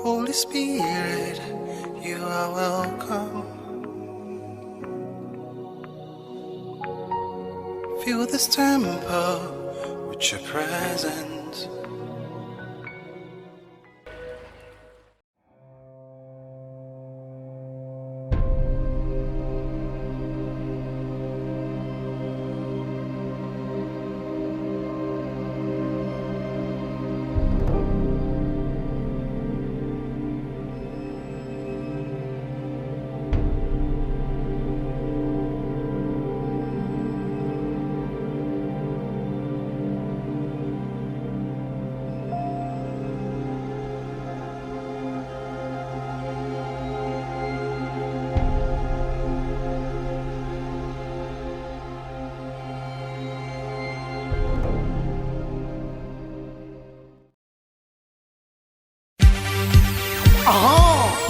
Holy Spirit, you are welcome. Fill this temple with your presence.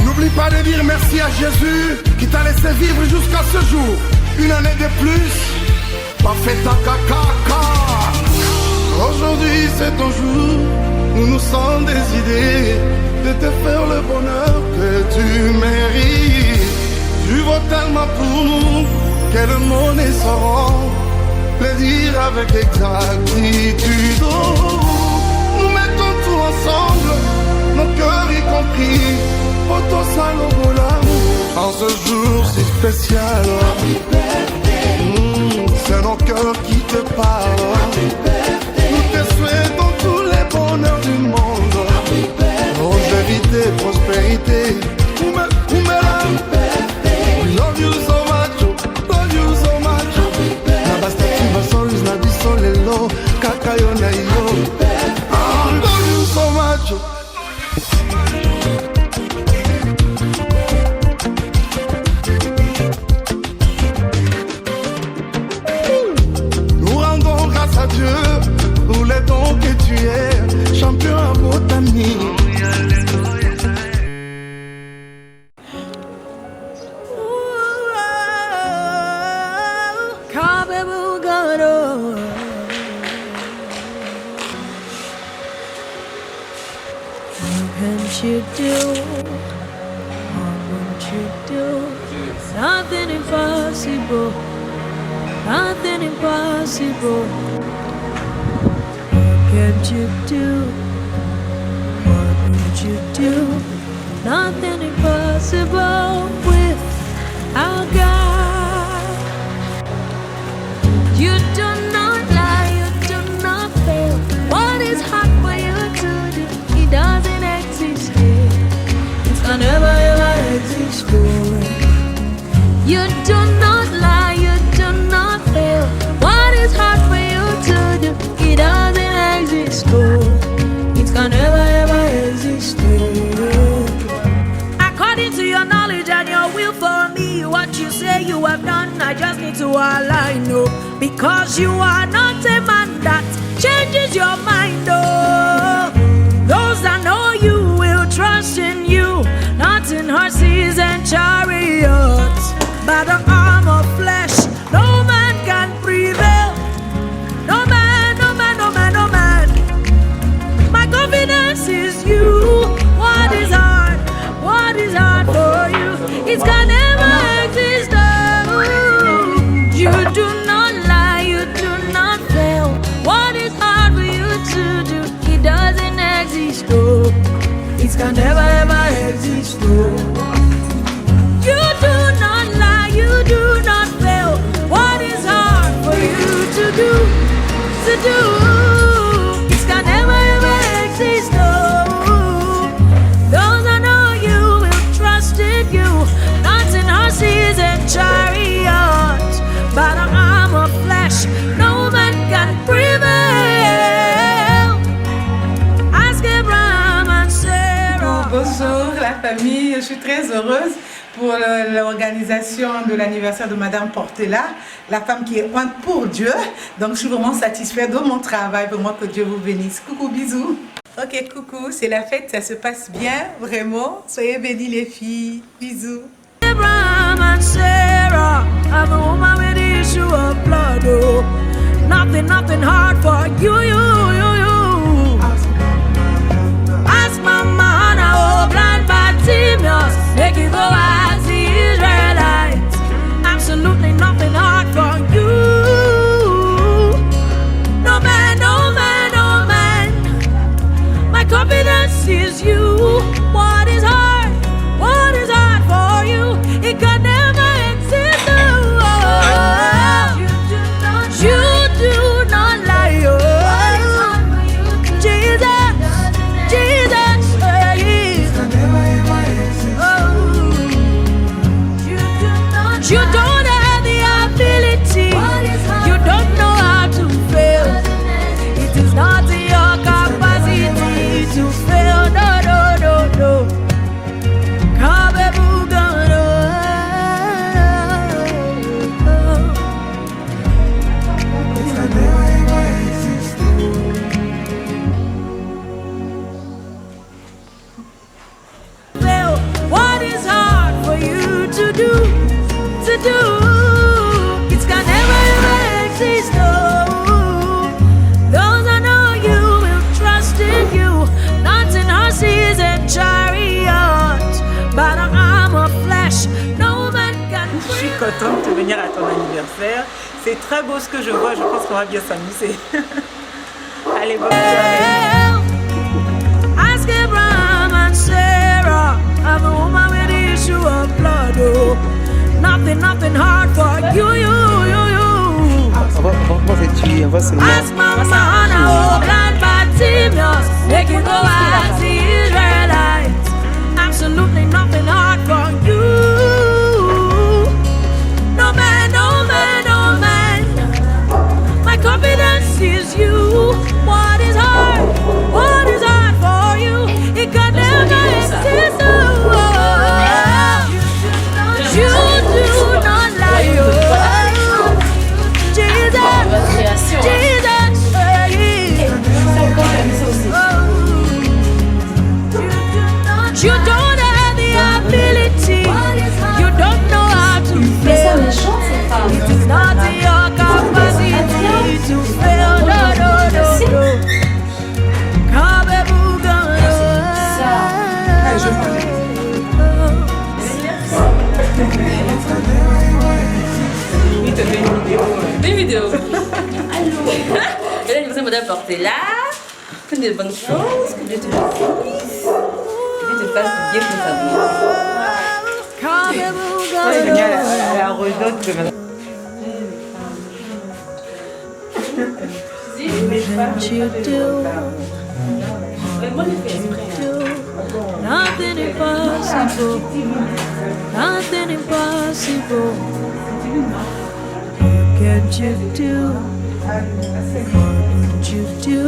N'oublie pas de dire merci à Jésus qui t'a laissé vivre jusqu'à ce jour. Une année de plus, pas fait ta caca. Aujourd'hui c'est ton jour, nous nous sommes décidés de te faire le bonheur que tu mérites. Tu vaux tellement pour nous que le monde est sans plaisir avec exactitude. Nous mettons tout ensemble, nos cœurs y compris. En ce jour si spécial, c'est nos cœurs qui te parlent. Nous te souhaitons tous les bonheurs du monde, longévité, prospérité. We love you so much, love you so much. Nabastativa solis na bisolelo, kakayo na yo. Love you so much. Dieu, pour les dons que tu es, champion à votre ami. What you do? What won't you do? Nothing impossible. Nothing impossible. What can't you do? What won't you do? Nothing impossible with our God. You do not lie, you do not fail. What is hard for you to do? It doesn't exist here. It can never ever exist for. You do not lie, you do not fail. What is hard for you to do? It doesn't exist for. It can never ever exist here. According to your knowledge and your will for me, what you say you have done, I just need to align, no. Because you are not a man that changes your mind, oh. Those that know you will trust in you, not in horses and chariots. By the arm of flesh, no man can prevail. No man, no man, no man, no man. My confidence is you. What is hard? What is hard for you? It can never exist. Oh, you do not lie, you do not fail. What is hard for you to do? It doesn't exist. Oh, it can never ever exist. Oh, you do not lie, you do not fail. What is hard for you to do? It can never ever exist. Oh, those I know you will trust in you, not in horses and chariots. By the arm of flesh, no man can prevail. Ask Abraham and Sarah. Bonjour la famille, je suis très heureuse pour l'organisation de l'anniversaire de Madame Portela, la femme qui est peinte pour Dieu. Donc je suis vraiment satisfaite de mon travail, vraiment que Dieu vous bénisse. Coucou, bisous. Ok, coucou, c'est la fête, ça se passe bien, vraiment. Soyez bénis les filles, bisous. Abraham and Sarah, I'm a woman with the issue of blood. Oh, nothing hard for you. Ask Mama, oh, blood. contente de venir à ton anniversaire. C'est très beau ce que je vois, je pense qu'on va bien s'amuser. Allez, bonne soirée. Ask Abraham and Sarah, I'm the woman with the issue of blood. Oh, nothing hard for you. On va seulement. Ask Mama, oh, blind Bartimaeus, make you go as the Israelites. Absolutely nothing hard for you. No man. My confidence is you. What is hard for you? It can never exist. You do not lie. You don't have the ability. You don't know how to fail. It is not in your capacity to fail. No. Une vidéo. Allô. Et là, nous sommes porter là. Que de bonnes choses, que Dieu te bénisse. Que Dieu te fasse du bien pour ta vie. Ouais, il est à la redoute de Nothing impossible. Nothing impossible. Can't you do? Can't you do?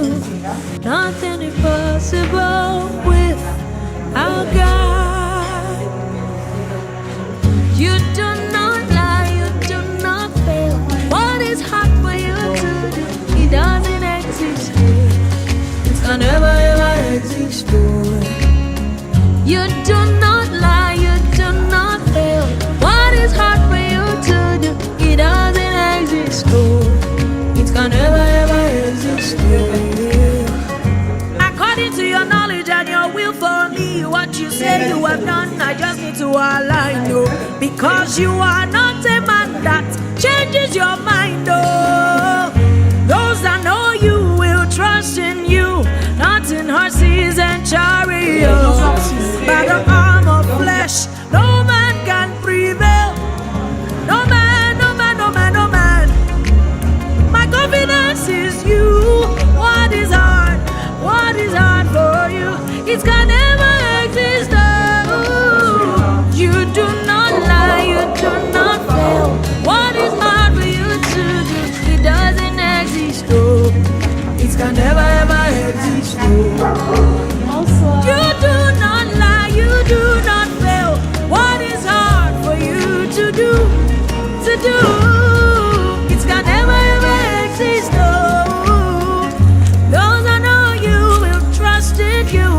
Nothing impossible with our God. You do not lie, you do not fail. What is hard for you to do? It doesn't exist here. It's gonna ever exist for. You do not lie, you do not fail. What is hard for you to do? It doesn't exist for. It's gonna ever exist for. According to your knowledge and your will for me, what you say you have done, I just need to align you. Because you are not a man that changes your mind, oh. Those that know you will trust in you, not in horses and chariots. By the arm of flesh, no man can prevail. No man. My confidence is you. What is hard for you? It's gonna never exist. Oh. You do not lie, you do not fail. What is hard for you to do? It doesn't exist. Oh. It's gonna never exist. Oh. You do not lie, you do not fail. What is hard for you to do? It's gonna never exist. Oh. Those I know you will trust in you,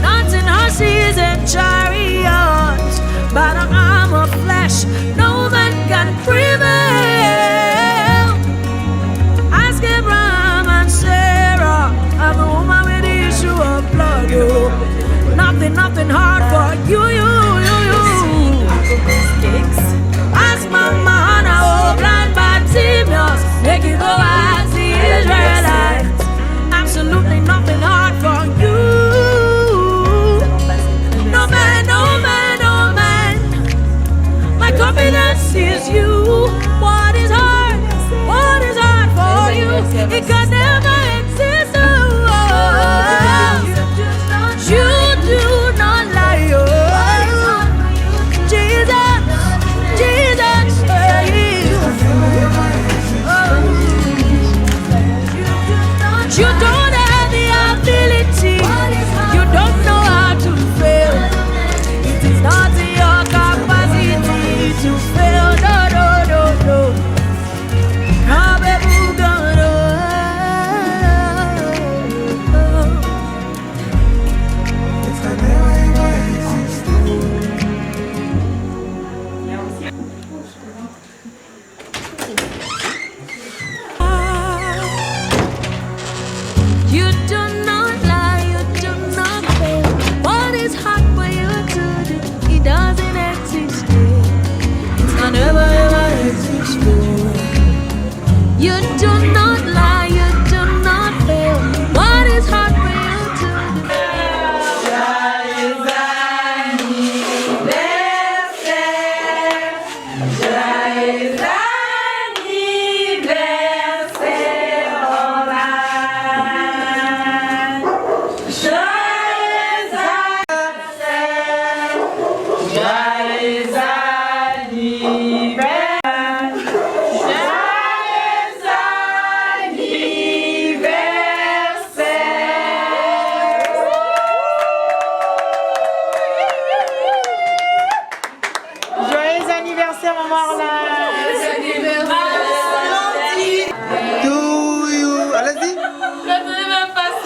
not in horses and chariots. By the arm of flesh, no man can prevail. Ask Abraham and Sarah, I'm the woman with the issue of blood. Oh. Nothing hard for you. Ask Mama, oh, blind Bartimaeus, make you go as the Israelites. Absolutely nothing hard for you. No man. My confidence is you. What is hard for you? It can never exist. Oh. You do not lie. To you. Allez-y. Regardez ma face.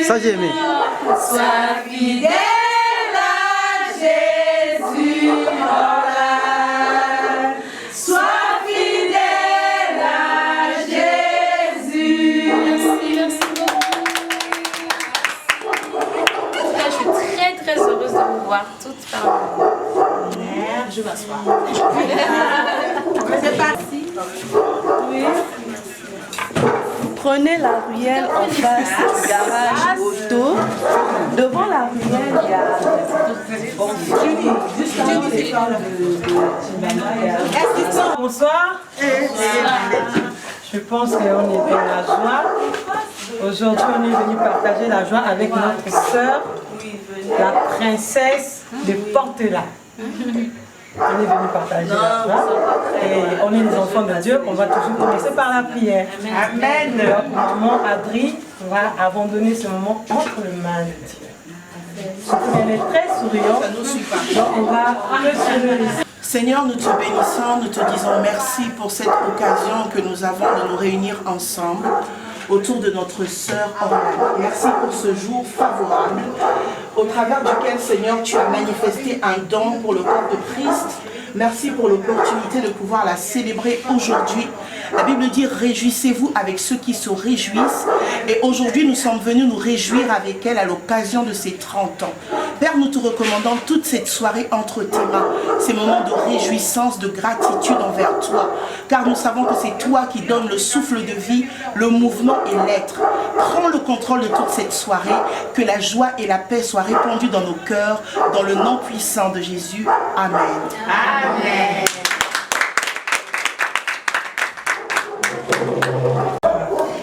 Ça j'ai aimé. Sois fidèle à Jésus, sois fidèle à Jésus. Merci beaucoup. En tout cas, je suis très heureuse de vous voir toutes parmi. Je m'assois. C'est parti. Oui. Prenez la ruelle en face du garage auto. Devant la ruelle, il y a Bonsoir. Je pense qu'on est dans la joie. Aujourd'hui, on est venu partager la joie avec notre sœur, la princesse de Portela. On est venu partager la joie. Et on est les enfants de Dieu. On va toujours commencer par la prière. Amen. Donc, maman Adri va abandonner ce moment entre les mains de Dieu. Elle est très souriante. Donc, on va le Seigneur, nous te bénissons, nous te disons merci pour cette occasion que nous avons de nous réunir ensemble autour de notre sœur Orlane. Merci pour ce jour favorable au travers duquel, Seigneur, tu as manifesté un don pour le corps de Christ. Merci pour l'opportunité de pouvoir la célébrer aujourd'hui. La Bible dit « Réjouissez-vous avec ceux qui se réjouissent ». Et aujourd'hui, nous sommes venus nous réjouir avec elle à l'occasion de ses 30 ans. Père, nous te recommandons toute cette soirée entre tes mains, ces moments de réjouissance, de gratitude envers toi. Car nous savons que c'est toi qui donnes le souffle de vie, le mouvement et l'être. Prends le contrôle de toute cette soirée, que la joie et la paix soient répandues dans nos cœurs, dans le nom puissant de Jésus. Amen. Amen.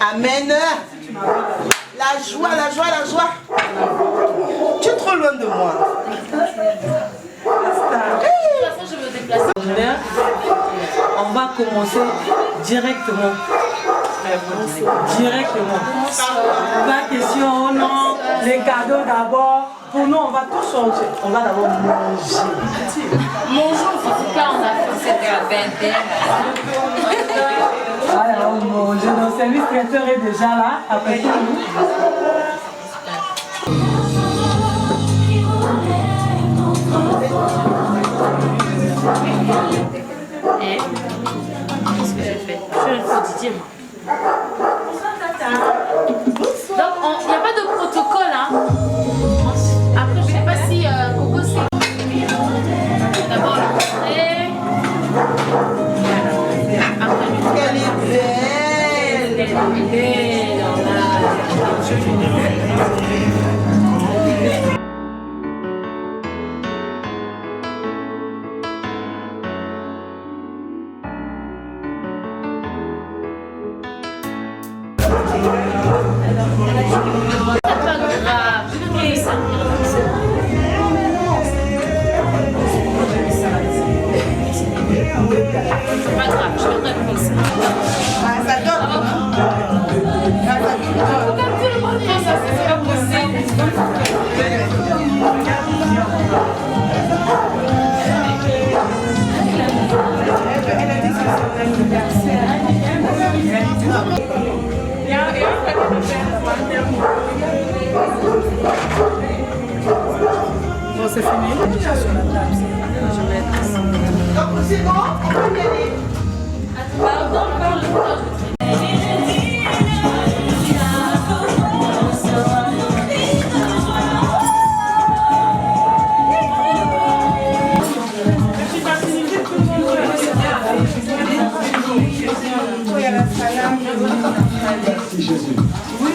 Amen. La joie, la joie, la joie. Tu es trop loin de moi. Je me déplace. On va commencer directement. Pas question, non. Les cadeaux d'abord. Pour nous, on va tout changer. On va d'abord manger. Bonjour, en tout cas, on a fait cette vingtaine. Voilà, on mange. Notre service traiteur est déjà là. Après tout, nous. Et qu'est-ce que j'ai fait? Je suis un peu Didier, moi. Donc, il n'y a pas de protocole, hein. Après, je ne sais pas si Coco c'est d'abord le portrait. Après, Elle est belle. elle est belle. C'est pas grave, je vais répondre ça. Ça donne. Pourquoi tout le monde fait ça? C'est pas possible. Bon, c'est fini. Donc c'est bon, on peut y aller. Pardon, pardon. Jésus. Vous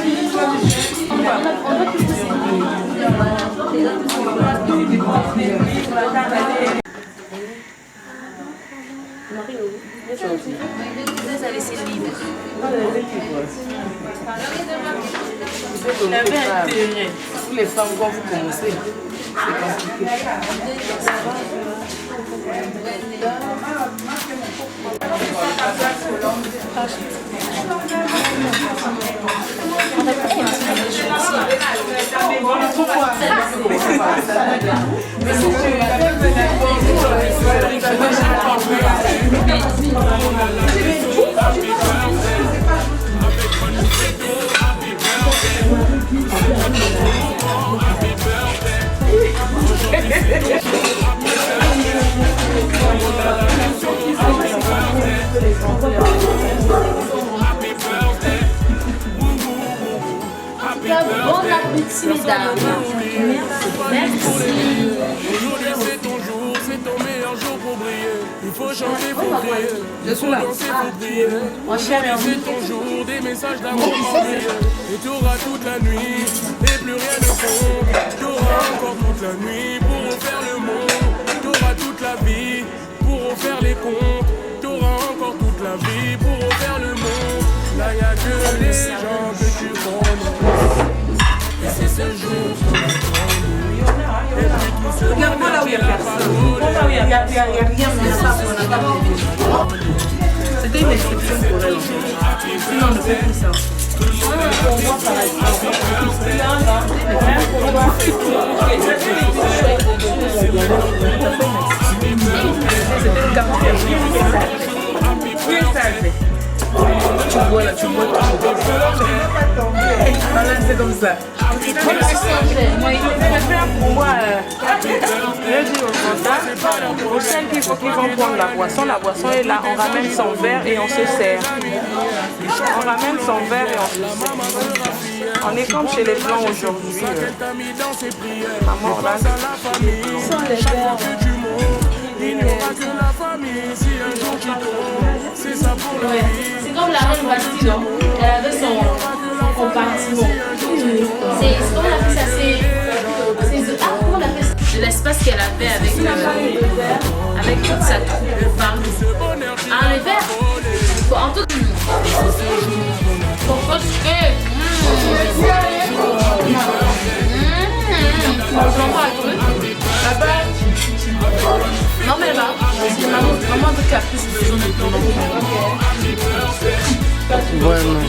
avez laissé le livre. Il avait intérêt. Pour les femmes, quand vous commencez, c'est compliqué. Bon appétit, mesdames. Merci. Aujourd'hui c'est ton jour, c'est ton meilleur jour pour briller. Il faut chanter pour crier. Je suis là. Aujourd'hui c'est ton jour, des messages d'amour envoyés. Et tu auras toute la nuit, et plus rien ne compte. Tu auras encore toute la nuit pour refaire le monde. Tu auras toute la vie pour refaire les comptes. Tu auras encore toute la vie pour refaire le monde. Là y'a que les gens que tu connais. Et c'est ce jour qu'on va. Regarde-moi là où il y a personne. Il n'y a rien de ça pour la table. C'était une exception pour elle. Sinon, on ne fait plus ça. C'était une carte. Tu bois là, tu bois. Voilà, c'est comme ça. Pour moi, je dis au comptable, au seul qu'il faut qu'ils vont prendre la boisson est là, on ramène son verre et on se sert. On ramène son verre et on se sert. On est comme chez les Blancs aujourd'hui. Maman, là, sans les verres. Il n'y aura que la famille si un jour tu tombes. C'est ça pour la vie. C'est comme la reine Bastille, non? Elle avait son compartiment. C'est comment on appelle ça? Comment on appelle ça? De l'espace qu'elle avait avec toute sa troupe de femmes. Ah, les verres? Bon, en tout cas, pourquoi je fais? Je m'en pas un truc. Non mais là, parce que maman veut qu'elle puisse besoin de ton Vraiment.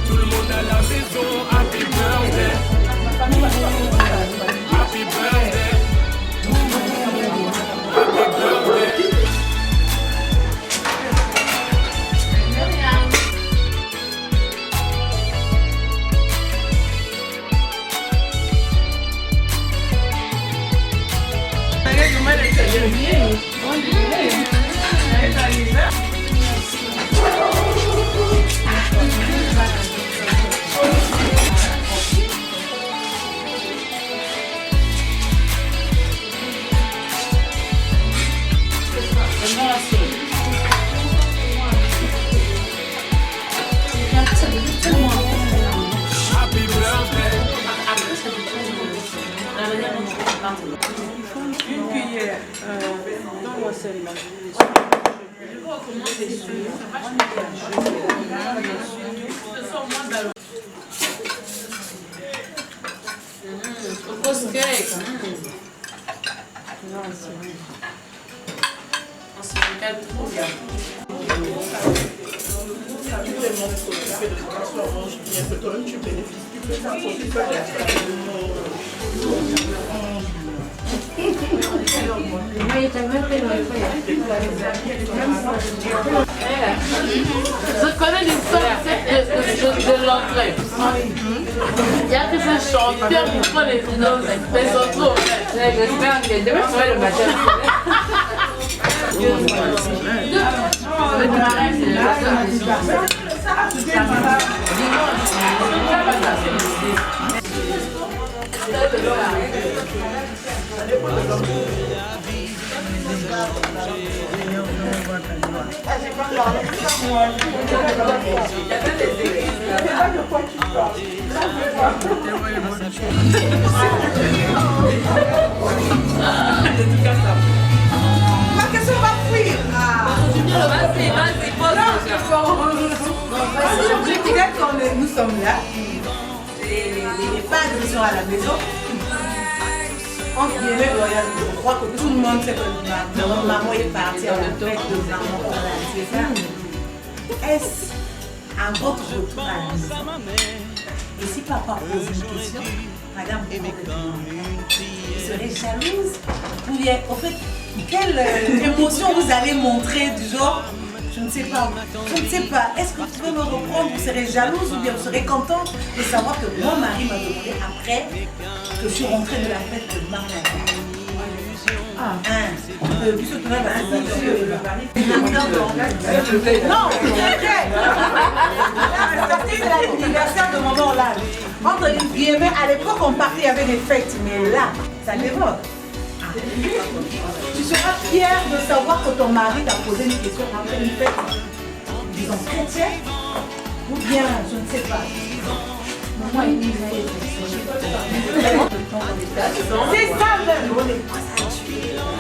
Tout le monde à la maison, happy birthday. Happy birthday. Une cuillère dans le sel. grosse cake. On se regarde trop bien. Je connais l'histoire de l'entrée. Il y a que ce chanteur qui prend les finances, mais ils sont trop. J'espère que demain je ferai le matin. Qu'est-ce qu'on va fuir? Vas-y, pose. Nous sommes là, les padres sont à la maison. Entre guillemets, je crois que tout le monde sait que maman est partie à la fête de maman. C'est ça. Est-ce un votre retour à la maison? Et si papa pose une question, madame, vous serez jalouse? Ou bien, au fait, quelle émotion vous allez montrer du genre? Je ne sais pas. Je ne sais pas. Est-ce que vous pouvez me reprendre? Vous serez jalouse ou bien vous serez contente de savoir que mon mari m'a demandé après que je suis rentrée de la fête de mariage? Non, c'est l'anniversaire de maman là. Entre guillemets, à l'époque on partait, il y avait des fêtes, mais là, ça dévote. Tu seras fière de savoir que ton mari t'a posé une question après une fête, disons chrétienne, ou bien, je ne sais pas. C'est ça même.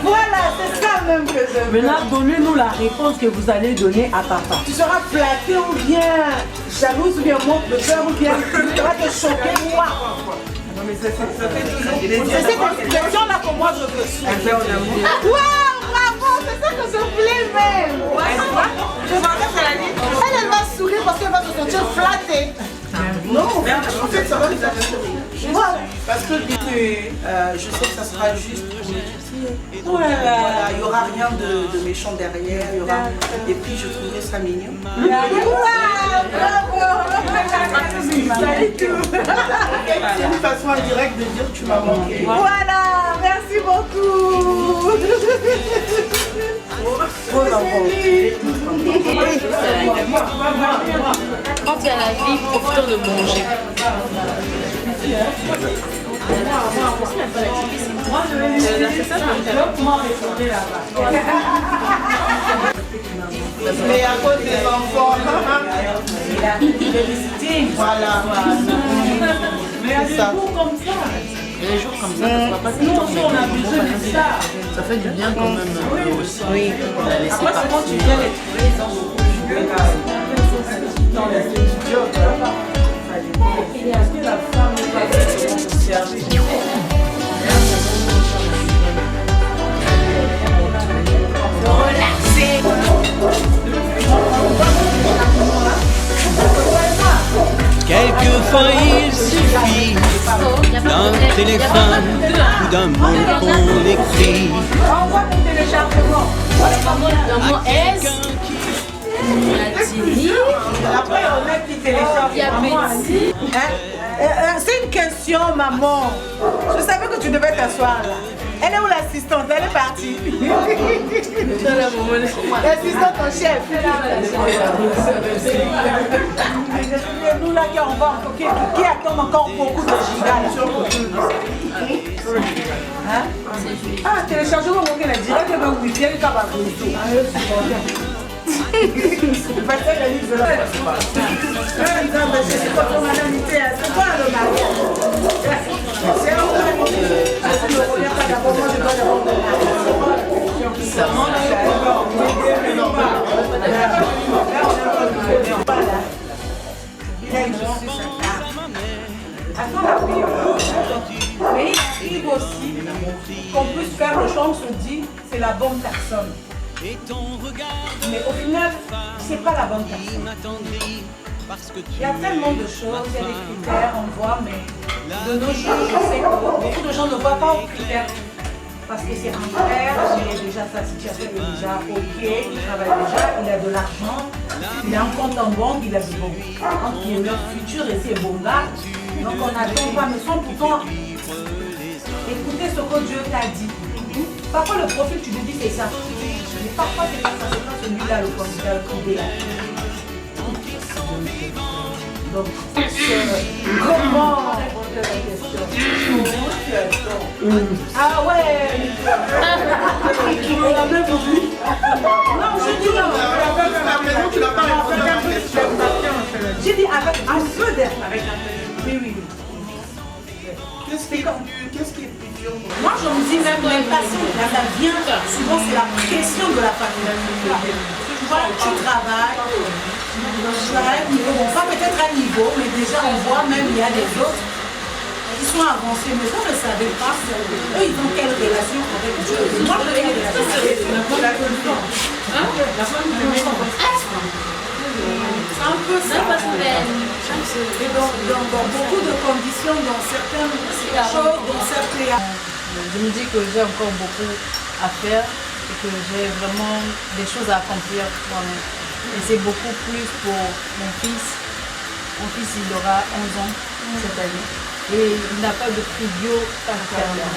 Voilà, c'est ça même que je veux. Maintenant, donnez-nous la réponse que vous allez donner à papa. Tu seras flattée ou bien jalouse ou bien montre de peur ou bien tu vas te choquer moi. Non mais c'est cette expression-là que moi je veux. Waouh, bravo, c'est ça que je voulais même. Elle va sourire parce qu'elle va se sentir flattée. Non, en fait ça va nous faire voilà. Parce que je sais que ça sera juste pour l'étudier. Oh là là, il n'y aura rien de méchant derrière. Il y aura... Et puis je trouverai ça mignon. C'est une façon indirecte de dire tu m'as manqué. Voilà, merci beaucoup. Quand il y a la vie, profitons de manger. Mais à cause des enfants, voilà. Mais ça. Les jours comme ça, ça va pas tout le temps, mais ça fait du bien quand même. Oui. Après, comment tu viens les trouver dans les étudiants? Est-ce que la femme va se servir? Quelquefois il suffit d'un téléphone ou d'un mot qu'on écrit. Envoie mon téléchargement. Le mot S. Après on met qui télécharge. Il y a Betty. C'est une question, maman. Je savais que tu devais t'asseoir là. Elle est où l'assistante? Elle est partie. L'assistante en chef. Nous là qui attendent encore beaucoup de gigas. Hein? Ah, téléchargement, on a direct le week-end, il va c'est quoi ton humanité? C'est quoi le mariage? C'est un peu je ne reviens pas d'abord, moi je dois d'abord me ça mais il arrive aussi qu'on puisse faire le champ, on se dit c'est la bonne personne. Mais au final, c'est pas la bonne personne. Il y a tellement de choses, il y a des critères, on voit, mais de nos jours, je sais que beaucoup de gens ne voient pas aux critères. Parce que c'est un frère, il est déjà, sa situation est déjà ok, il travaille déjà, il a de l'argent, il a un compte en banque, il a du bon. Il est leur futur et c'est bon gars. Donc on n'attend pas, mais sans pourtant écouter ce que Dieu t'a dit. Parfois le profil, tu te dis c'est ça. Mais parfois c'est pas ça, c'est pas celui-là le candidat idéal. Donc, comment répondre à la question? Ah ouais. On a même oublié. Non, je dis non. Tu l'as pas j'ai dit avec un peu d'air. Avec un peu. Oui. Qu'est-ce qui est plus dur? Moi, je me dis même l'impatience, ça vient, souvent c'est la pression de la famille. Tu travailles, à un niveau, bon, pas peut-être à un niveau, mais déjà on voit même il y a des autres qui sont avancés, mais ça ne le savait pas. Eux, ils ont quelle relation avec Dieu? Moi, je n'ai quelle relation avec Dieu? La femme de c'est un peu ça. Et dans beaucoup de conditions, dans certaines choses, dans certains... Je me dis que j'ai encore beaucoup à faire et que j'ai vraiment des choses à accomplir moi-même. Et c'est beaucoup plus pour mon fils. Mon fils, il aura 11 ans cette année. Et il n'a pas de frigo paternel.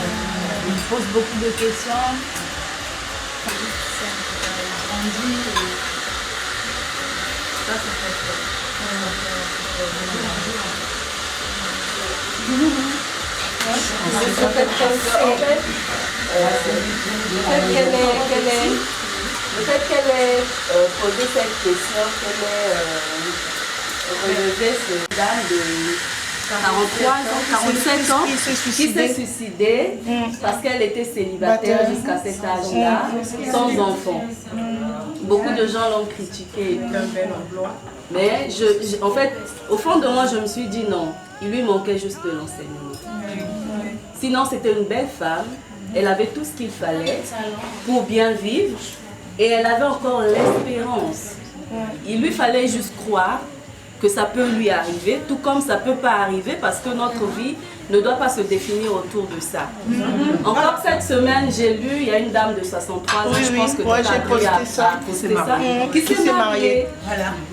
Il pose beaucoup de questions. On dit... Ça, c'est très fort. Le fait qu'elle ait posé cette question, qu'elle ait relevé cette dame de 43 ans, 47 ans, qui s'est suicidée parce qu'elle était célibataire jusqu'à cet âge-là, sans enfant. Beaucoup de gens l'ont critiqué. Mais en fait, au fond de moi, je me suis dit non, il lui manquait juste de l'enseignement. Sinon, c'était une belle femme, elle avait tout ce qu'il fallait pour bien vivre et elle avait encore l'espérance. Il lui fallait juste croire que ça peut lui arriver, tout comme ça ne peut pas arriver parce que notre vie ne doit pas se définir autour de ça. Encore cette semaine, j'ai lu, il y a une dame de 63 ans, je pense que tu as posté ça, qui s'est mariée.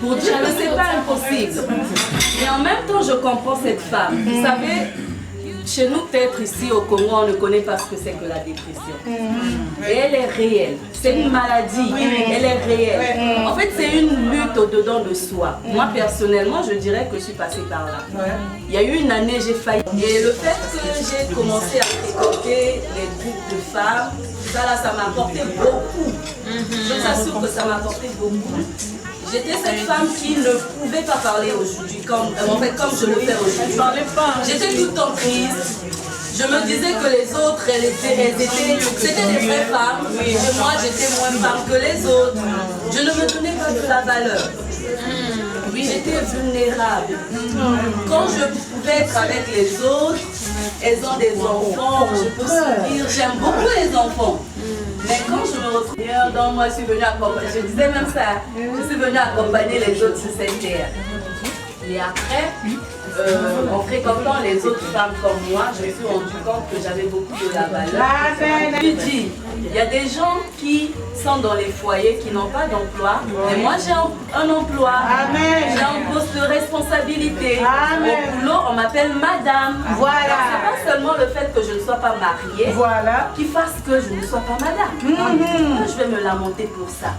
Pour dire que ce n'est pas impossible. Et en même temps, je comprends cette femme. Vous savez, chez nous, peut-être ici au Congo, on ne connaît pas ce que c'est que la dépression. Et elle est réelle. C'est une maladie. Elle est réelle. En fait, c'est une lutte au-dedans de soi. Moi, personnellement, je dirais que je suis passée par là. Il y a eu une année, j'ai failli. Et le fait que j'ai commencé à fréquenter les groupes de femmes, ça m'a apporté beaucoup. Je vous assure que ça m'a apporté beaucoup. J'étais cette femme qui ne pouvait pas parler aujourd'hui, comme je le fais aujourd'hui. J'étais tout le temps triste. Je me disais que les autres, c'était des vraies femmes, et moi j'étais moins femme que les autres. Je ne me donnais pas de la valeur. J'étais vulnérable. Quand je pouvais être avec les autres, elles ont des enfants, je peux dire, j'aime beaucoup les enfants. Mais quand je me retrouve dans moi, je suis venue accompagner, je disais même ça, je suis venue accompagner les autres sur cette terre. Et après, en fréquentant les autres femmes comme moi, je me suis rendu compte que j'avais beaucoup de la valeur. Je dis, il y a des gens qui sont dans les foyers, qui n'ont pas d'emploi, mais moi j'ai un emploi, j'ai un poste de responsabilité. Au boulot, on m'appelle madame. Voilà. C'est pas seulement le fait que je ne sois pas mariée qui fasse que je ne sois pas madame. Moi, je vais me lamenter pour ça.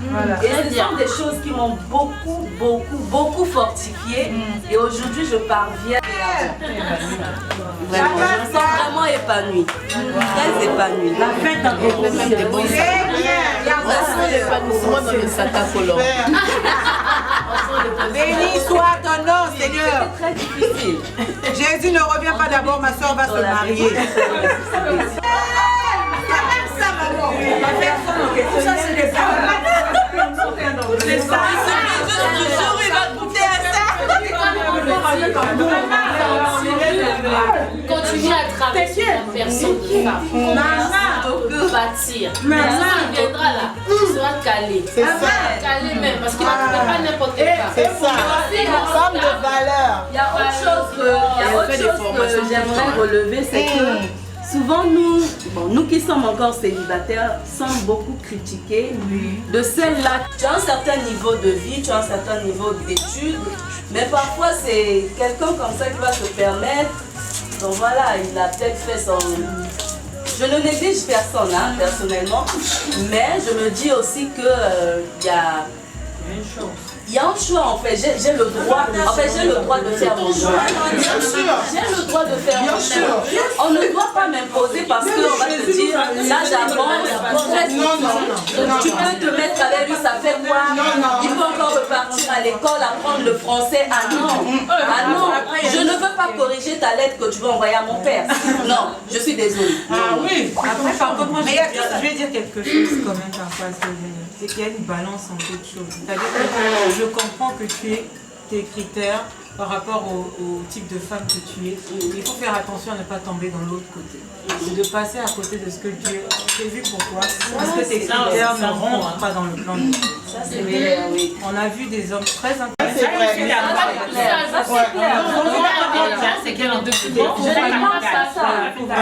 Et ce sont des choses qui m'ont beaucoup fortifiée. Et aujourd'hui, je parviens vraiment, je me sens vraiment épanouie. Très épanouie. La fête a même des bons l'épanouissement dans le Satacolon. Béni soit ton nom, Seigneur. C'est très difficile. Jésus ne revient pas d'abord, ma soeur va se marier. Ça, c'est des c'est ça. Il va goûter à ça. Continuez à traverser la personne de femme. Pour bâtir. Il viendra là, tu seras calé. C'est ça. Calé même, parce qu'il ne peut pas n'importe quoi. C'est ça. Femme de valeur. Il y a autre chose que j'aimerais relever, c'est que souvent, nous qui sommes encore célibataires, sommes beaucoup critiqués de celle-là. Tu as un certain niveau de vie, tu as un certain niveau d'études, mais parfois c'est quelqu'un comme ça qui va se permettre. Donc voilà, il a peut-être fait son... Je ne néglige personne, hein, personnellement, mais je me dis aussi que il y a un choix en fait, j'ai le droit, de faire mon choix. Bien sûr. J'ai le droit de faire mon choix. On ne doit pas m'imposer parce qu'on va te dire, là j'avance, tu peux te mettre avec lui, ça fait quoi? Il faut encore repartir à l'école, apprendre le français. Ah non, je ne veux pas corriger ta lettre que tu veux envoyer à mon père. Non, je suis désolée. Ah oui. Après, par contre, moi, je vais dire quelque chose quand même parfois, c'est qu'il y a une balance en quelque chose. C'est-à-dire que je comprends que tu aies tes critères par rapport au type de femme que tu es. Il faut faire attention à ne pas tomber dans l'autre côté. Et de passer à côté de ce que Dieu a prévu pour toi. Parce que tes critères ne rentrent pas dans le plan de Dieu. On a vu des hommes très intéressants. C'est qu'elle en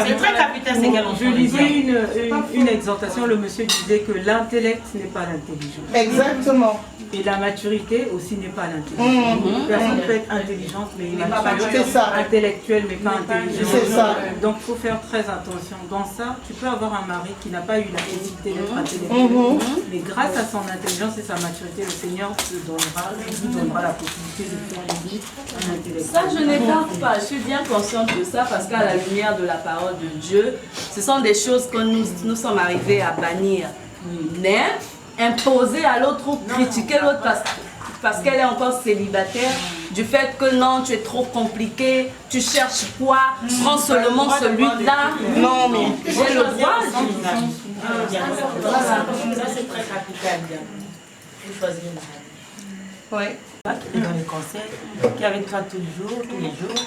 c'est très capital, c'est qu'elle en Je lisais une exhortation, le monsieur disait que l'intellect n'est pas l'intelligence. Exactement. Et la maturité aussi n'est pas l'intelligence. Une personne peut être intelligente, mais intellectuelle, mais pas intelligente. C'est ça. Donc il faut faire très attention. Dans ça, tu peux avoir un mari qui n'a pas eu la nécessité d'être intellectuel, mais grâce à son intelligence et sa maturité, le Seigneur vous donnera la possibilité de faire une vie intellectuelle. Ça, je n'écarte pas. Je suis bien consciente de ça parce qu'à la lumière de la parole de Dieu, ce sont des choses que nous sommes arrivés à bannir. Mais imposer à l'autre ou critiquer l'autre parce qu'elle est encore célibataire, du fait que non, tu es trop compliqué, tu cherches quoi, prends seulement celui-là. Non, mais j'ai le droit. Ça, c'est très capital. Il faut choisir une femme. Oui. Qui est dans les conseils, qui est avec toi tous les jours,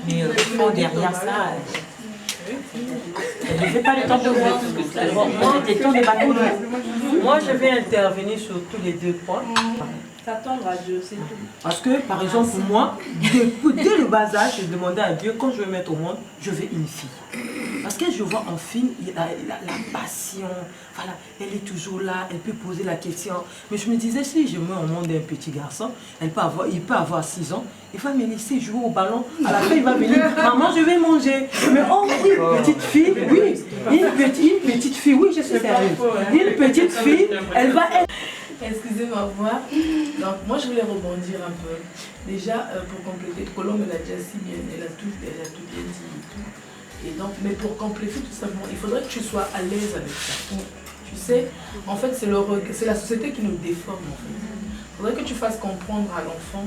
mais au fond, derrière ça, je ne fais pas le temps de voir. Moi, je vais intervenir sur tous les deux points. T'attendre à Dieu, c'est tout. Parce que, par exemple, pour moi, dès le bas âge, je demandais à Dieu, quand je vais mettre au monde, je veux une fille. Parce que je vois en fille, la passion, voilà, elle est toujours là, elle peut poser la question. Mais je me disais, si je mets au monde un petit garçon, il peut avoir 6 ans, il va me laisser jouer au ballon. À la fin, il va venir, maman, je vais manger. Mais oh, une petite fille, oui, une petite fille, oui, je suis sérieuse. Une petite fille, elle va être... Excusez-moi, donc moi je voulais rebondir un peu. Déjà, pour compléter, Colombe l'a déjà si bien, elle a tout bien dit. Et donc, mais pour compléter tout simplement, il faudrait que tu sois à l'aise avec ça. Tu sais, en fait, c'est la société qui nous déforme. En fait. Il faudrait que tu fasses comprendre à l'enfant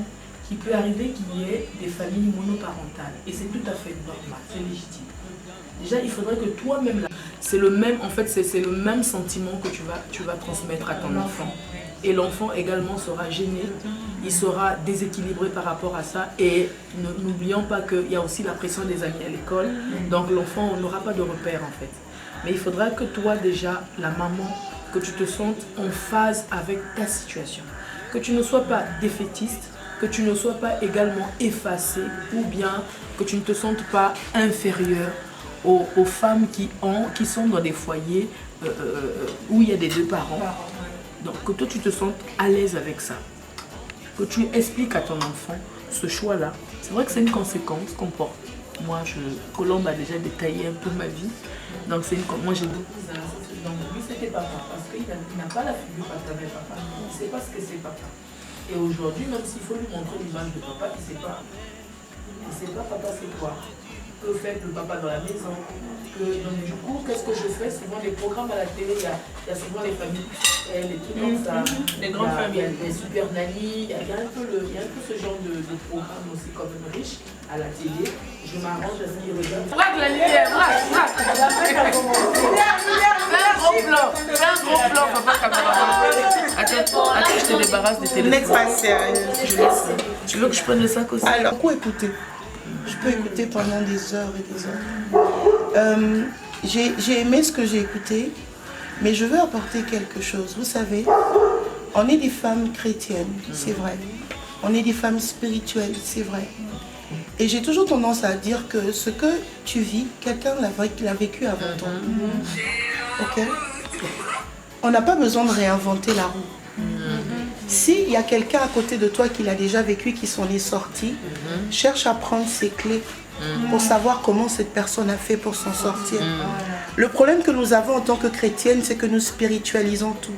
qu'il peut arriver qu'il y ait des familles monoparentales. Et c'est tout à fait normal, c'est légitime. Déjà, il faudrait que toi-même, c'est le même, en fait, c'est le même sentiment que tu vas transmettre à ton enfant. Et l'enfant également sera gêné, il sera déséquilibré par rapport à ça. Et n'oublions pas qu'il y a aussi la pression des amis à l'école. Donc l'enfant n'aura pas de repère en fait. Mais il faudra que toi déjà, la maman, que tu te sentes en phase avec ta situation. Que tu ne sois pas défaitiste, que tu ne sois pas également effacé ou bien que tu ne te sentes pas inférieur aux femmes qui sont dans des foyers où il y a des 2 parents. Donc que toi tu te sentes à l'aise avec ça. Que tu expliques à ton enfant ce choix-là. C'est vrai que c'est une conséquence qu'on porte. Moi, Colombe a déjà détaillé un peu ma vie. Donc moi j'ai beaucoup ça. Donc lui c'était papa parce qu'il n'a pas la figure paternelle papa. Il ne sait pas ce que c'est papa. Et aujourd'hui, même s'il faut lui montrer l'image de papa, il ne sait pas. Il ne sait pas papa c'est quoi. Que fait le papa dans la maison. Donc du coup, qu'est-ce que je fais? Souvent les programmes à la télé, il y a souvent les familles, les trucs comme ça, les grandes familles, les super nannies, il y a un peu ce genre de programme aussi comme riche à la télé. Je m'arrange à ce qu'ils regardent. Braque la lumière, braque. Fais un gros plan, papa caméraman. Attends, je te débarrasse des téléphones. N'êtes pas sérieux. Tu veux que je prenne le sac aussi? Alors, quoi écouter? Je peux écouter pendant des heures et des heures. J'ai aimé ce que j'ai écouté, mais je veux apporter quelque chose. Vous savez, on est des femmes chrétiennes, c'est vrai. On est des femmes spirituelles, c'est vrai. Et j'ai toujours tendance à dire que ce que tu vis, quelqu'un l'a vécu avant toi. Ok? On n'a pas besoin de réinventer la roue. S'il y a quelqu'un à côté de toi qui l'a déjà vécu, qui s'en est sorti, cherche à prendre ses clés pour savoir comment cette personne a fait pour s'en sortir. Le problème que nous avons en tant que chrétiennes, c'est que nous spiritualisons tout.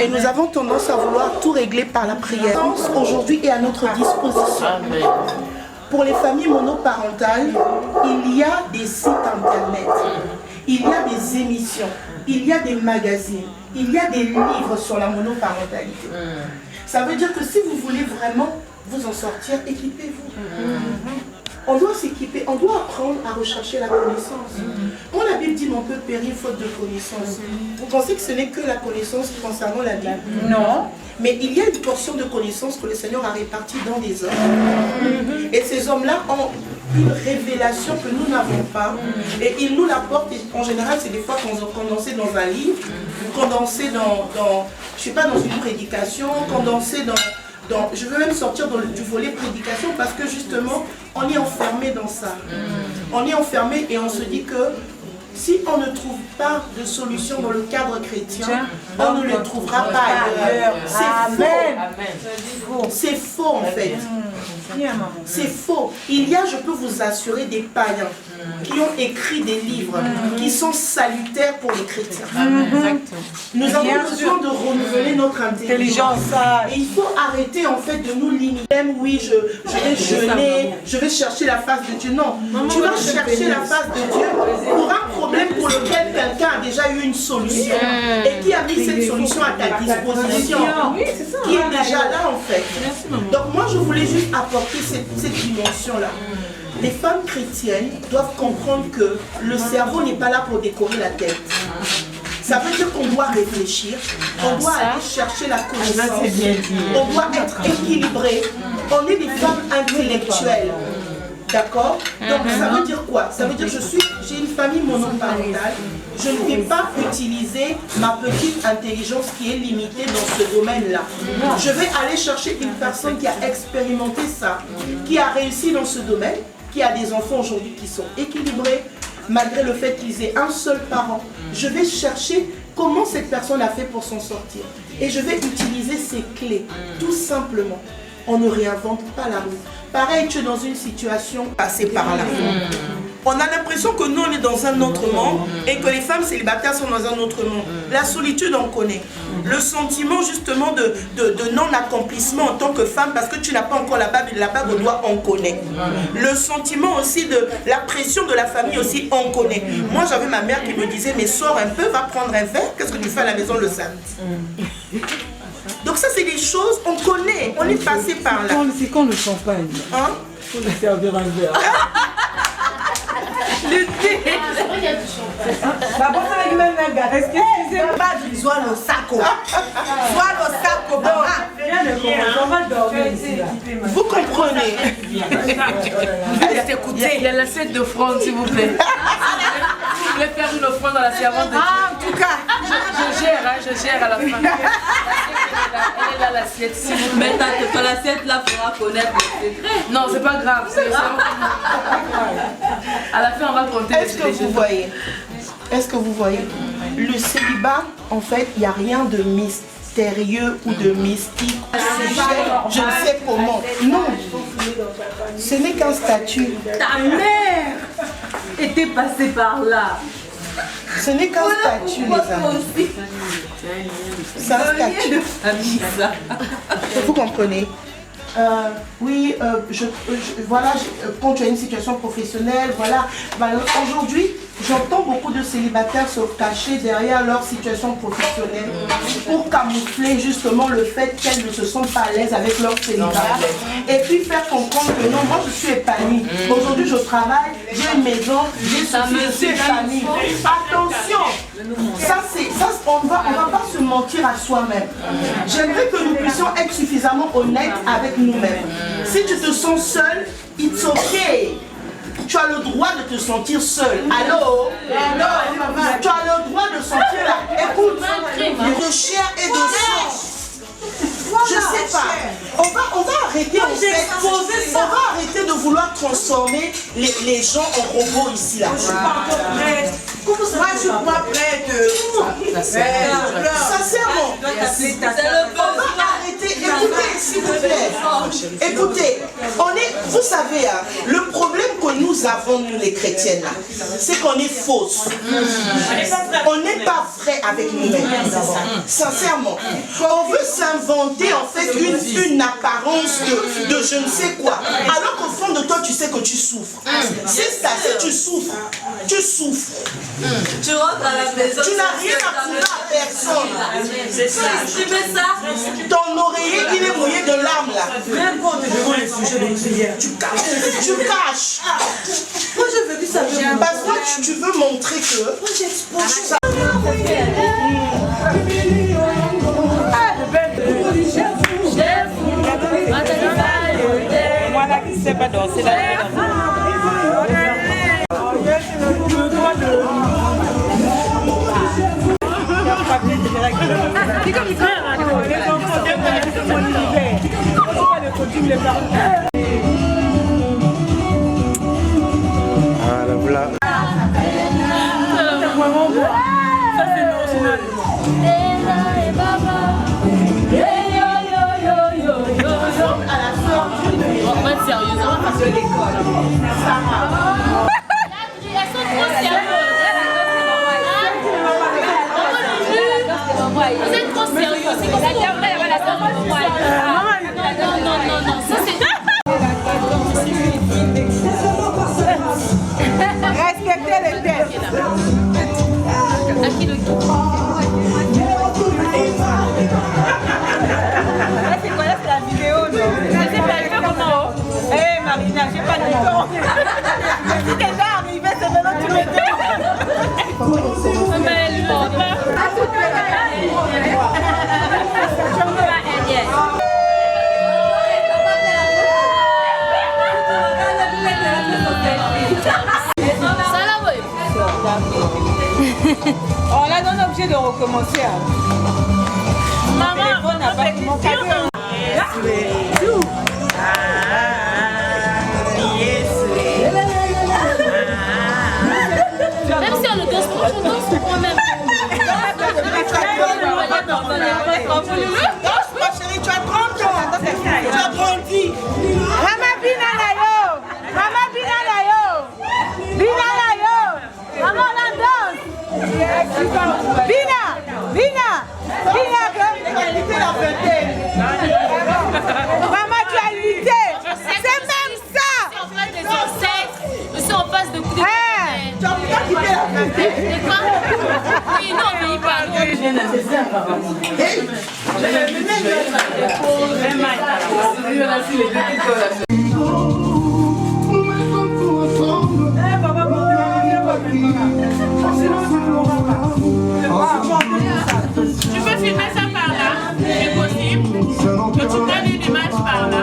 Et nous avons tendance à vouloir tout régler par la prière. Aujourd'hui est à notre disposition. Pour les familles monoparentales, il y a des sites internet, il y a des émissions, il y a des magazines, il y a des livres sur la monoparentalité. Ça veut dire que si vous voulez vraiment vous en sortir, équipez-vous. On doit s'équiper, on doit apprendre à rechercher la connaissance. Quand la Bible dit on peut périr faute de connaissance, vous pensez que ce n'est que la connaissance concernant la Bible? Non. Mais il y a une portion de connaissance que le Seigneur a répartie dans des hommes. Et ces hommes-là ont une révélation que nous n'avons pas. Et ils nous l'apportent. En général, c'est des fois condensé dans un livre, condensé dans je sais pas, dans une prédication, condensé dans je veux même sortir du volet prédication parce que justement, on est enfermé dans ça. On est enfermé et on se dit que si on ne trouve pas de solution dans le cadre chrétien, on ne le trouvera pas ailleurs. C'est faux. C'est faux en fait. C'est faux. Il y a, je peux vous assurer, des païens qui ont écrit des livres qui sont salutaires pour les chrétiens. Nous avons besoin de renouveler notre intelligence. Et il faut arrêter en fait de nous limiter. Même oui, je vais jeûner, je vais chercher la face de Dieu. Non, tu vas chercher la face de Dieu pour un problème pour lequel quelqu'un a déjà eu une solution et qui a mis cette solution à ta disposition, qui est déjà là en fait. Donc moi je voulais juste apporter cette dimension-là. Les femmes chrétiennes doivent comprendre que le cerveau n'est pas là pour décorer la tête. Ça veut dire qu'on doit réfléchir, on doit aller chercher la connaissance, on doit être équilibré. On est des femmes intellectuelles. D'accord? Donc ça veut dire quoi? Ça veut dire que j'ai une famille monoparentale, je ne vais pas utiliser ma petite intelligence qui est limitée dans ce domaine-là. Je vais aller chercher une personne qui a expérimenté ça, qui a réussi dans ce domaine, qui a des enfants aujourd'hui qui sont équilibrés, malgré le fait qu'ils aient un seul parent. Je vais chercher comment cette personne a fait pour s'en sortir. Et je vais utiliser ses clés, tout simplement. On ne réinvente pas la roue. Pareil, tu es dans une situation passée par là. On a l'impression que nous, on est dans un autre monde et que les femmes célibataires sont dans un autre monde. La solitude, on connaît. Le sentiment, justement, de non-accomplissement en tant que femme, parce que tu n'as pas encore la bague au doigt, on connaît. Le sentiment aussi de la pression de la famille aussi, on connaît. Moi, j'avais ma mère qui me disait, mais sors un peu, va prendre un verre, qu'est-ce que tu fais à la maison le samedi? Donc ça, c'est des choses, on connaît, on est passé par là. C'est quand le champagne. Hein? Il faut le servir un verre. Le thé. Vous comprenez? Il y a l'assiette d'offrande, s'il vous plaît. Vous voulez faire une offrande à la servante de Dieu? En tout cas, je gère à la fin. Elle est là, l'assiette, s'il vous plaît. Mais ton assiette là fera connaître le secret. Non, c'est pas grave. À la fin, on va compter. Est-ce que vous voyez? Est-ce que vous voyez? Le célibat, en fait, il n'y a rien de mystérieux ou de mystique. Je ne sais comment. Non. Ce n'est qu'un statut. Ta mère était passée par là. Ce n'est qu'un statut, les amis. C'est un statut. Vous comprenez? Oui, voilà, quand tu as une situation professionnelle, voilà. Aujourd'hui, j'entends beaucoup de célibataires se cacher derrière leur situation professionnelle pour camoufler justement le fait qu'elles ne se sentent pas à l'aise avec leur célibat. Et puis faire comprendre que non, moi je suis épanouie. Aujourd'hui, je travaille, j'ai une maison, j'ai ceci, je suis épanouie. Attention, on ne va pas se mentir à soi-même. J'aimerais que nous puissions être suffisamment honnêtes avec nous-mêmes. Si tu te sens seul, it's okay. Tu as le droit de te sentir seul. Allô? Tu as le droit de sentir la... Écoute, de chair et de sang. Je sais pas. On va arrêter en fait. On va arrêter de vouloir transformer les gens en robots ici là. Je suis pas encore prête. Moi je suis pas prête. Sincèrement. On va arrêter. Écoutez s'il vous plaît. Écoutez, vous savez, le problème que nous avons, nous les chrétiennes, c'est qu'on est fausses. On n'est pas vrai avec nous-mêmes. Sincèrement. On veut s'inventer en fait une apparence de je ne sais quoi. Alors qu'au fond de toi, tu sais que tu souffres. C'est ça, si tu souffres, tu souffres. Tu rentres à la maison. Tu n'as rien à prouver à personne. C'est ça. Tu mets ça. Ton oreiller, il est mouillé de larmes là. Même quand on est devant les sujets de prière, tu caches. Tu caches. Moi j'ai vécu ça. Parce que tu veux montrer que. Ça. Moi là qui ne sais pas danser là. C'est comme ça. Les enfants de mon univers. On ne pas les coutumes, les parents. Voilà, voilà. C'est vraiment beau. Ça c'est original. On va être sérieusement parce que l'école. Elles sont trop sérieuses. Vous êtes trop sérieux. C'est comme ça. Non. Ça c'est. Respectez les tests. À qui le qui? C'est quoi là, c'est la vidéo, non? Je sais pas, je fais comment? Eh Marina, j'ai pas de temps. Si t'es déjà arrivé, c'est maintenant que tu me dis. Mais elle ne ment pas. Oh là, on est obligé de recommencer. Maman, on n'a pas mon cadeau. Même si on ne danse pas, je danse pour moi-même. Danse ma chérie, tu as 30 ans. Tu as grandi. Maman Bina la yo. Maman Bina la yo. Bina la yo. Maman la danse. Bina. Maman, tu as lutté. C'est même ça. Si on fait des ancêtres, si on passe de coups de tu as pas quitté la fête. Oui, non, mais il parle. Tu peux filmer ça par là, c'est possible. Que tu donnes une image par là.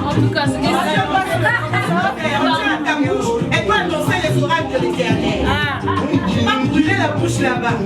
En tout cas, c'est elle doit annoncer les oracles de l'Éternel. Pas brûler la bouche là-bas.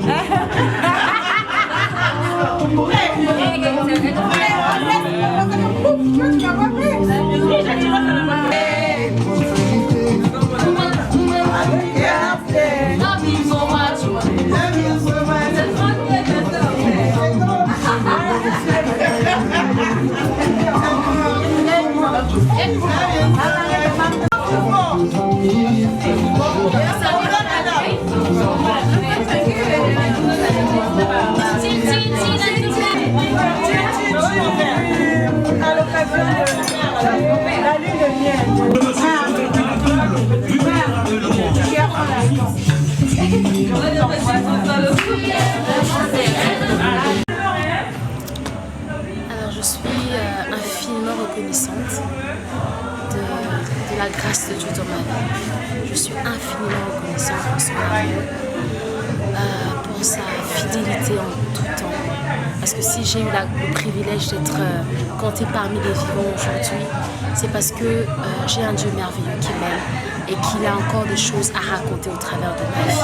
Alors je suis infiniment reconnaissante de la grâce de Dieu dans ma vie. Je suis infiniment reconnaissante pour son amour, pour sa fidélité en tout temps. Parce que si j'ai eu le privilège d'être quand tu es parmi les vivants aujourd'hui, c'est parce que j'ai un Dieu merveilleux qui m'aime et qu'il a encore des choses à raconter au travers de ma vie.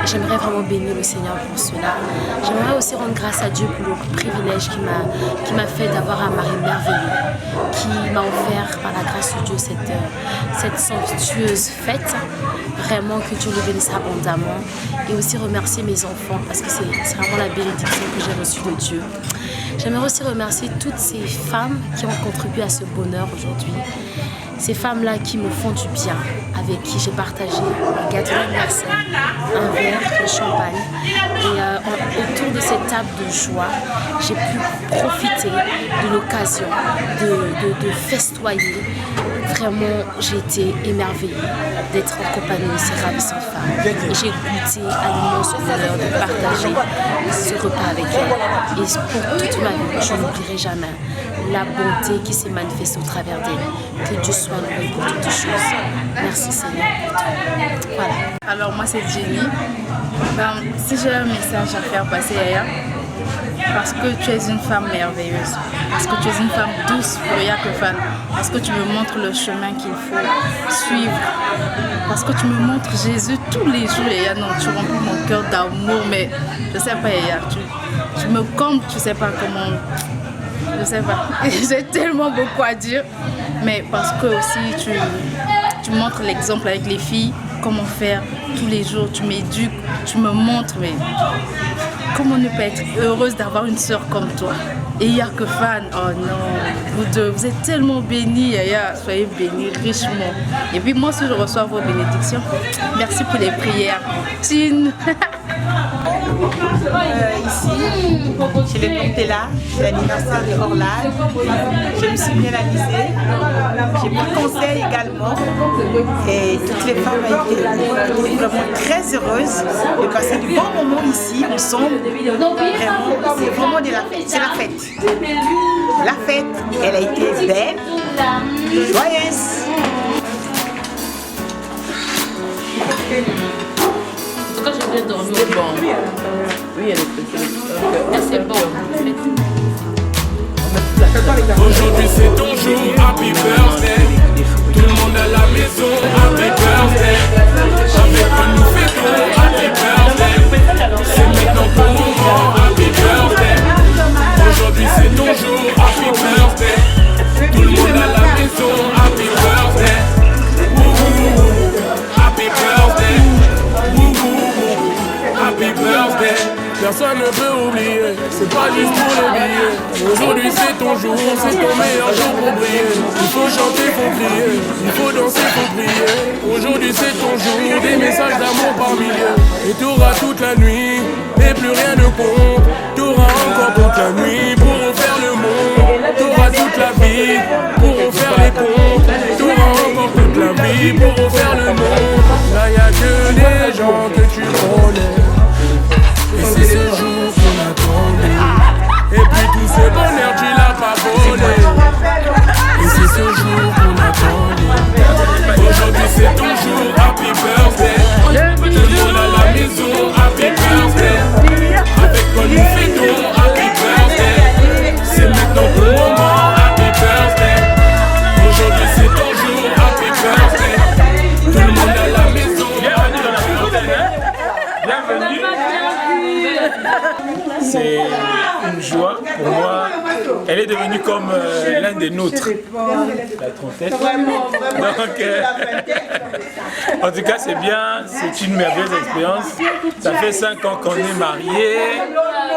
Et j'aimerais vraiment bénir le Seigneur pour cela. J'aimerais aussi rendre grâce à Dieu pour le privilège qui m'a fait d'avoir un mari merveilleux, qui m'a offert par la grâce de Dieu cette somptueuse fête. Vraiment que Dieu le bénisse abondamment. Et aussi remercier mes enfants parce que c'est vraiment la bénédiction que j'ai reçue de Dieu. J'aimerais aussi remercier toutes ces femmes qui ont contribué à ce bonheur aujourd'hui. Ces femmes-là qui me font du bien, avec qui j'ai partagé un gâteau d'anniversaire, un verre de champagne. Et autour de cette table de joie, j'ai pu profiter de l'occasion de festoyer. Vraiment, j'ai été émerveillée d'être en compagnie de ces ravissantes femmes. Et j'ai goûté à l'immense bonheur de partager ce repas avec elles. Et pour toute ma vie, je n'oublierai jamais la bonté qui s'est manifestée au travers d'elles. Que Dieu soit loué pour toutes choses. Merci Seigneur pour tout. Voilà. Alors moi c'est Jenny. Si j'ai un message à faire passer ailleurs, parce que tu es une femme merveilleuse, parce que tu es une femme douce pour Yakefan, parce que tu me montres le chemin qu'il faut suivre, parce que tu me montres Jésus tous les jours. Yaya, non, tu remplis mon cœur d'amour, mais je sais pas Yaya, tu me combles, tu sais pas comment, je sais pas, j'ai tellement beaucoup à dire, mais parce que aussi tu montres l'exemple avec les filles, comment faire tous les jours, tu m'éduques, tu me montres, mais comment ne pas être heureuse d'avoir une sœur comme toi. Et Yakefan, oh non, vous deux, vous êtes tellement bénis, Yaya, soyez bénis richement. Et puis moi aussi je reçois vos bénédictions. Merci pour les prières. Tine. Ici, chez les Portela, c'est l'anniversaire de Orlal. Je me suis bien amusée. J'ai pris conseil également. Et toutes les femmes ont été vraiment très heureuses de passer du bon moment ici, ensemble. Vraiment, c'est vraiment de la fête. C'est la fête. La fête, elle a été belle, joyeuse. Quand je vais dormir, c'est bon. Oui, elle est petite. C'est bon. Aujourd'hui c'est ton jour, happy birthday. Tout le monde à la maison, happy birthday. Avec toi nous fêtons, happy birthday. C'est maintenant ton moment, happy birthday. Aujourd'hui c'est ton jour, happy birthday. Tout le monde à la maison, happy birthday. Happy birthday. Happy birthday. Personne ne peut oublier, c'est pas juste pour les billets. Aujourd'hui c'est ton jour, c'est ton meilleur jour pour briller. Il faut chanter, faut crier, il faut danser, faut prier. Aujourd'hui c'est ton jour, des messages d'amour par milliers. Et t'auras toute la nuit, et plus rien ne compte. T'auras encore toute la nuit pour refaire le monde. T'auras toute la vie pour refaire les comptes. T'auras encore toute la vie pour refaire le monde. Là y'a que des gens que tu connais. Et c'est ce jour qu'on attendait. Et puis tout ce bonheur tu l'as pas volé. Et c'est ce jour qu'on attendait. Aujourd'hui c'est ton jour, happy birthday. Tout le monde à la maison, happy birthday. Avec toi nous fêtons, happy birthday. C'est maintenant ton moment, happy birthday. Aujourd'hui c'est ton jour, happy birthday. Tout le monde à la maison, happy birthday. Bienvenue. C'est une joie pour moi. Elle est devenue comme l'un des nôtres. La trompette. Donc, en tout cas, c'est bien. C'est une merveilleuse expérience. Ça fait 5 ans qu'on est mariés.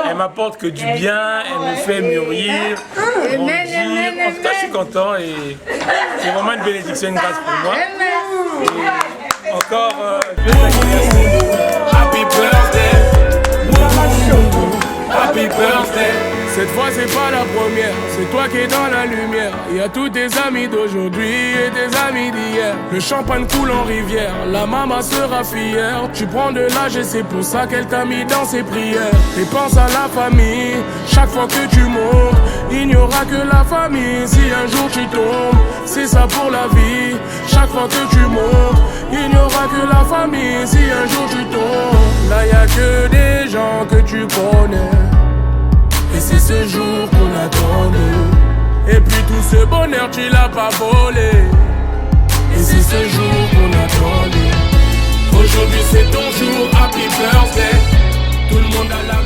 Elle m'apporte que du bien. Elle me fait mûrir, grandir. En tout cas, je suis content et c'est vraiment une bénédiction, une grâce pour moi. Et encore, happy birthday. Happy birthday. Cette fois c'est pas la première, c'est toi qui es dans la lumière. Il y a tous tes amis d'aujourd'hui et tes amis d'hier. Le champagne coule en rivière, la maman sera fière. Tu prends de l'âge et c'est pour ça qu'elle t'a mis dans ses prières. Et pense à la famille, chaque fois que tu montes. Il n'y aura que la famille si un jour tu tombes. C'est ça pour la vie, chaque fois que tu montes. Il n'y aura que la famille si un jour tu tombes. Là y a que des gens que tu connais. Et c'est ce jour qu'on attendait. Tout ce bonheur tu l'as pas volé. Et c'est ce jour qu'on attendait. Aujourd'hui c'est ton jour, happy birthday. Tout le monde a la